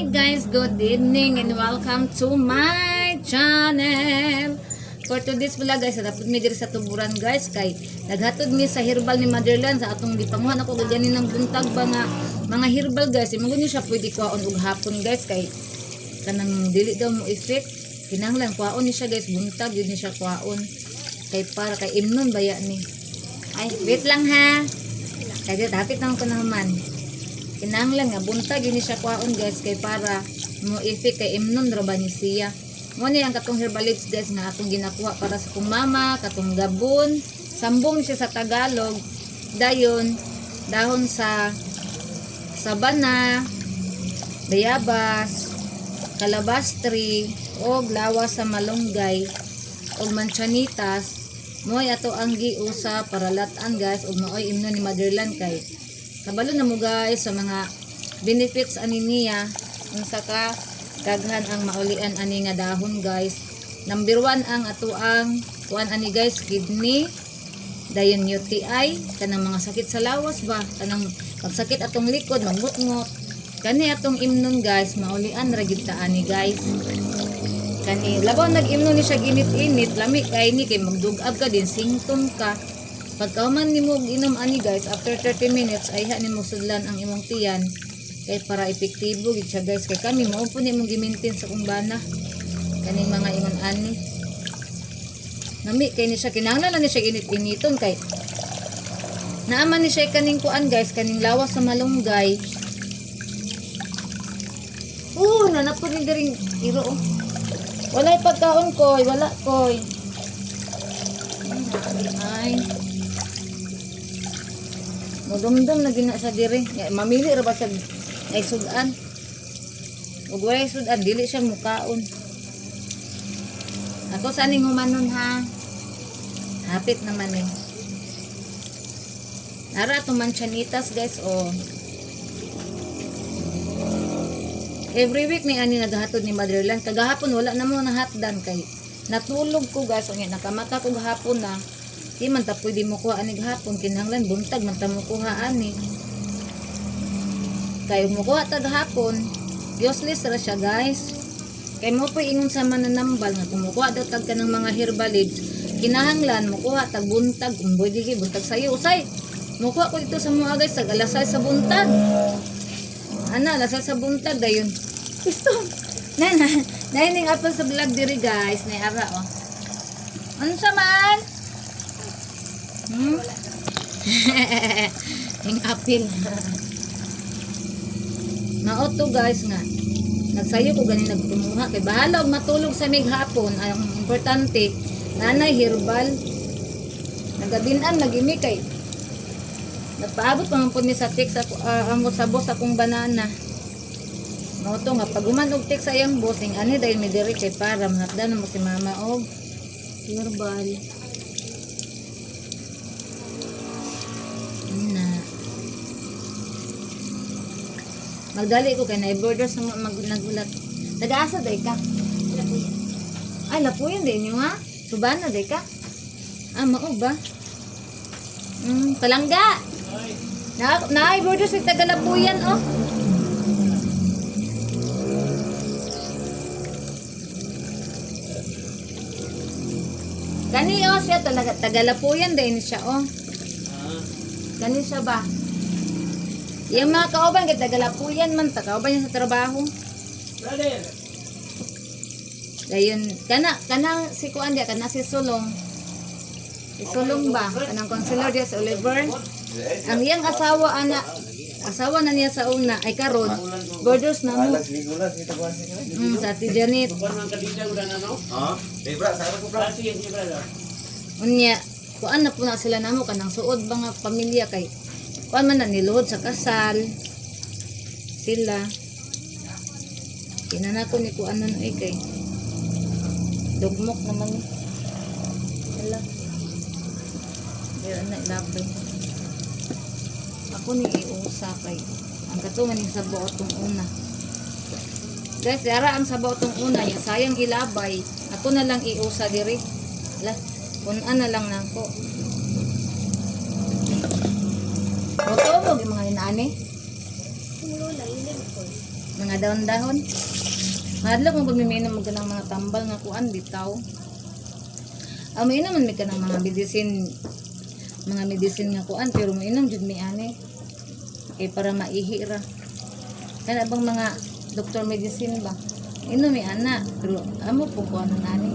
Hi guys, good evening and welcome to my channel. For today's vlog guys, dapat mi diri sa tuburan guys kay naghatod mi sa herbal ni Motherland sa atong gipanguhan ako gani ng buntag ba nga mga herbal guys. Imo ni siya pwede kuhaon og hapon guys kay kanang dili daw mo effect. Kinahanglan kuhaon ni siya guys, buntag yun ni siya kuhaon. Kay para kay imnon baya ni. Ay, wait lang ha. Kaya dapat na ko naman. Kinahanglan nga buntag yun siya kuhaon guys kay para mo effect kay imnon ra ba ni siya. Mo ni ang katong herbalics guys nga atong ginakuha para sa kong mama, katong gabon, sambong siya sa Tagalog. Dayon dahon sa sabana, bayabas, kalabastri, og lawas sa malunggay, og manchanitas. Mo'y ato ang giusa para latan guys og maoy imnon ni Motherland kay kabalo na mo guys sa mga benefits ani niya unsa ka daghan ang maulian ani nga dahon guys. Number 1 ang ato ang kuan ani guys, kidney, dayon UTI, kanang mga sakit sa lawas ba, kanang pagsakit atong likod, mangut-ngut. Kani atong imnon guys, maulian ra gyud ta ani guys. Kani labaw nag-imnon ni siya ginit-init, lami kay ni kay magdugab ka din, singtom ka. Pagkauman nimo og inom ani guys, after 30 minutes ay ha nimo sudlan ang imong tiyan. Kay para epektibo gid siya guys kay kami mao po ni mong gi-maintain sa kumbana kaning mga ingon ani. Nami kay ni siya kinahanglan ni siya init-initon kay naaman ni siya kaning kuan guys, kaning lawas sa malunggay. Nanapod ni diring iro. Walay pagkaon koy, wala koy. Ay. Modumdum na gina sa diri. Mamili ra ba sa ay sudan? Ug walay sudan dili siya mukaon. Ako saning humanon ha. Hapit naman eh. Nara atong manchanitas guys oh. Every week may ani naghatod ni Motherland. Kagahapon wala na mo nahatdan kay natulog ko guys. O nga nakamata ko gahapon na. Di man ta pwede mo kuha ani gahapon. Kinahanglan buntag man ta mo kuha ani. Kay mo kuha ta gahapon. Useless ra siya guys. Kay mo po ingon sa mananambal nga kumukuha daw tag ka ng mga herbalics. Kinahanglan mo kuha tag buntag. Umboy digi buntag sayo. Usay. Mo kuha ko dito sa mga guys tag alasay sa buntag. Ana, lasal sa buntag dayon. Gusto. Nahining apple sa vlog diri guys, nay ara oh. Unsa man? Ning apple. Maoto guys nga. Nagsayo ko gani nagtumuha kay bahala og matulog sa mighapon. Ang importante, nanay herbal. Nagabinan nagimi kay nagpaabot pa man po ni sa text ako amo sa boss akong banana. No to nga pag umanog text sa iyang boss ning ani dahil mi diri kay para mahapdan mo si mama og herbal. Na. Magdali ko kay na border sa nagulat. Nag-asa day ka? Lapuyan. Ay lapuyan din niyo ha? Subana day ka? Mao ba? Palangga. Naay border sa Tagalapuyan oh. Kani oh siya talaga Tagalapuyan din siya oh. Kani siya ba? Yung mga kauban kay Tagalapuyan man ta kauban niya sa trabaho. Brother. Dayon kanang si kuan dia kana si Sulong. Si Sulong ba? Kanang counselor dia sa Oliver. Ang iyang asawa na niya sa una ay karon borders na mo sa Ate Janet unya kuan na po na sila namo kanang suod ba nga pamilya kay kuan man na niluhod sa kasal sila kinanako ni kuan na kay dugmok naman hala dira na ilapay. Ako ni iusa kay ang katungan ni sa buotong una. Guys, dara ang sa buotong una ya sayang ilabay. Ako na lang iusa diri. Ala, kunan na lang nako. Oto mo mga inaani. Mga dahon-dahon. Madlok mo pagmiminom mo ng mga tambal nga kuan bitaw. Mainom man mi ka ng mga medicine nga kuan pero mainom jud mi ani. Kay para maihi ra. Kana bang mga doktor medicine ba? Inom mi ana pero amo po ko ano nani.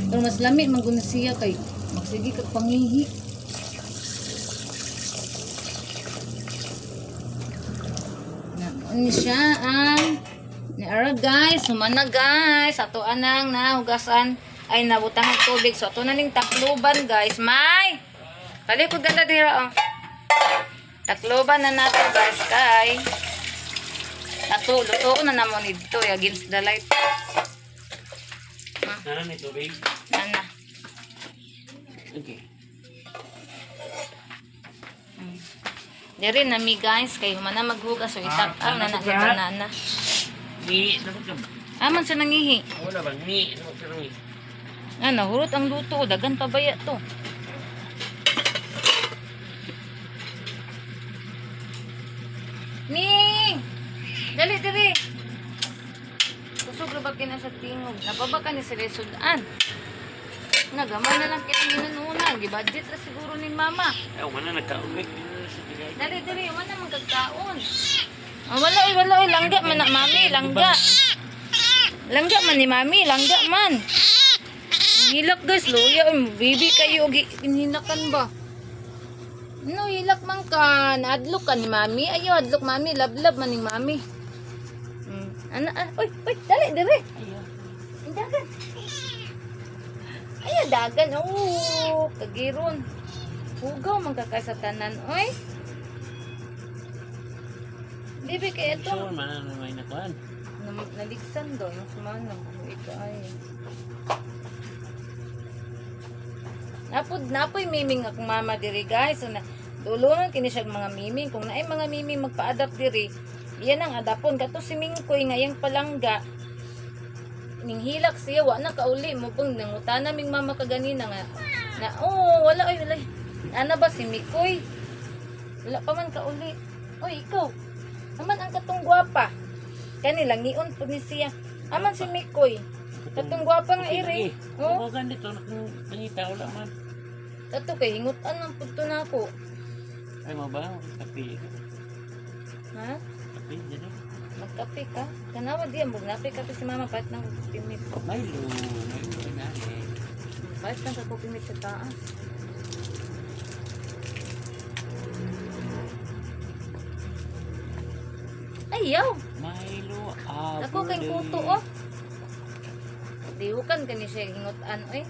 Pero mas lami man gud siya kay magsige kag pangihi. Ni siya ang ni ara guys, sumana guys, ato anang nahugasan ay nabutang ang tubig. So ato na ning takloban guys, may. Kali ko ganda dira oh. Takloban na nato guys kay ato luto na namon dito against the light. Ano ni tubig? Ana. Okay. Diri nami guys kay humana maghugas so itak-ang na na banana. Ni, dapat ka ba? Aman sa nangihi. Wala ba? Ni, dapat ka ni. Ano, hurot ang luto. Dagan pa baya to. Ming! Dali, dali. Kusog ba kina sa tingog? Napabaka ni sila sudan. Nagamay na lang kita ginununa. Gibudget na siguro ni mama. Ayaw, mana nagkaugay. Dali, dali. Wala man magkagkaon. Oh, wala, langga man na mami. Langga. Langga man ni mami. Langga man. Hilak guys, luya. Bibi kayo. Hinakan ba? No, hilak man ka. Naadlok ka ni mami. Ayaw, adlok mami. Lablab man ni mami. Uy, dali, dali. Dagan. Ay, dagan. Oh, kagiron. Hugaw man kakay sa tanan. Uy. Bibi kaya ito. So, mana na may nakuhan. Naligsan daw yung sumanang. Ito ay. Napoy miming akong mama diri guys. So, dulungan kini siya mga miming. Kung naay mga miming magpa-adapt diri, iyan ang adapon. Kato si Mingkoy ngayang palangga. Ning hilak siya, wa na kauli mo pong nangutana ming mama kaganina nga. Wala. Ana ba si Mikoy? Wala pa man kauli. Oy, ikaw. Aman ang katong gwapa. Kanilang ngion po ni siya. Aman si Mikoy. Katong gwapa nga iri. Oo, ganito. Pangita, wala man. Kato kay hingutan ang punto na ako. Ay, mo ba? Kapi. Ha? Kapi, dyan eh. Magkape ka? Kanawa diyan. Magnape kape si mama. Kahit nang pimit. Milo na eh. Kahit nang kakupimit sa taas. Ayaw. Milo, Ako kay kuto oh. Dihukan ka ni siya hingutan oy.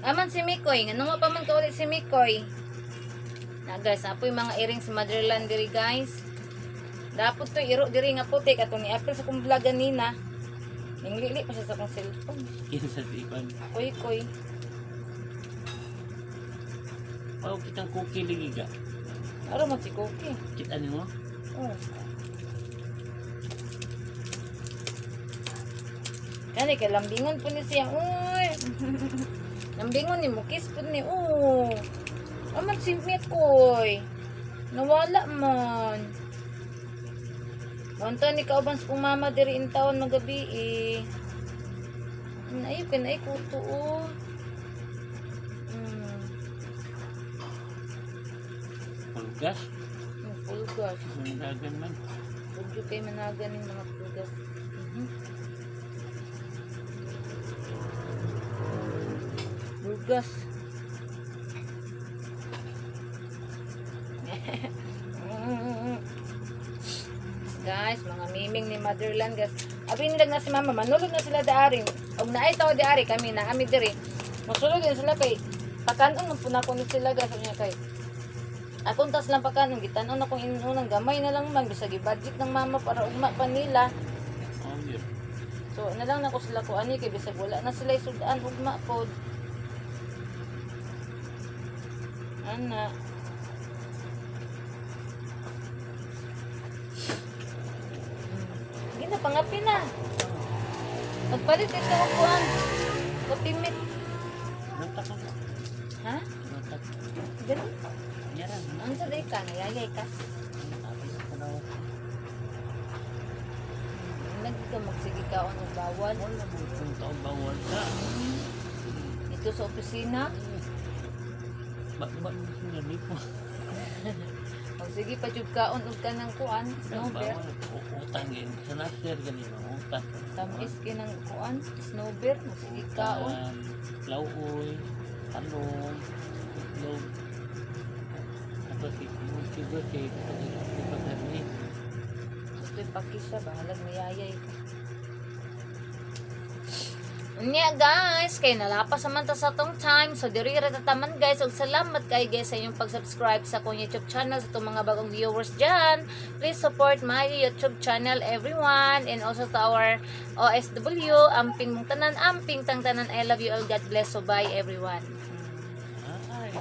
Aman si Mikoy, nga pa man ka ulit si Mikoy. Na guys, apoy mga earrings sa motherland diri guys. Dapat to iro diri nga puti katong ni April sa kong vlog ganina. Ning lili pa siya sa kong cellphone. Kinsa sa ipan. Koy. Pao kitang cookie ligiga. Aro man si Cookie. Kita ni mo? Oh. Kani kay lambingon po ni siya. Uy. Lambingon ni mo kiss po ni. Oh. Aman si Mikoy. Nawala man. Wanta ni kauban sa kong mama diri in taon magabi eh. Ayaw ka na ikuto oh. Pulgas? Pulgas. Managan man. Pugyo kay managan yung mga pulgas. Pulgas. Guys, mga miming ni Motherland guys. Abindag na si mama, manulog na sila daari. Og naay tao daari kami na kami diri. Masulog din sila kay pakanon mo puna ko ni sila guys niya kay. Akong tas lang pakanon gitanon akong inunang gamay na lang man bisag budget ng mama para ugma pa nila. Oh, yeah. So na lang nako sila ko ani kay bisag wala na sila sudan ugma pod. Ana. Gina pangapi na. Magpalit ito ako kuan. Kapimit. Natak ako. Ha? Natak. Ganun. Yaran. Ang saday ka, nayayay ka. Tapos sa daw. Lagi ka magsige ka o bawal. Wala mo kung taon bawal ka. Dito sa opisina, Ba sinabi ko. magsige pa jud kaon ug ka ng kuan, snowbear. Bawal. Utang yun. Sa naster ganito. Utang. Tamis kinang kuan, snowbear, magsige kaon. Lauoy. Talong. Itlog. Tapos itlog. Sugar cake. Pagkakari. Gusto'y pakisya, bahalag nayayay ka. Unya guys, kay nalapas naman ta sa tong time. So diri ra taman guys, ug salamat kay guys sa inyong pag-subscribe sa akong YouTube channel sa itong mga bagong viewers dyan. Please support my YouTube channel everyone, and also to our OSW, amping mong tanan, amping tang tanan. I love you all. God bless. So bye everyone. Ay,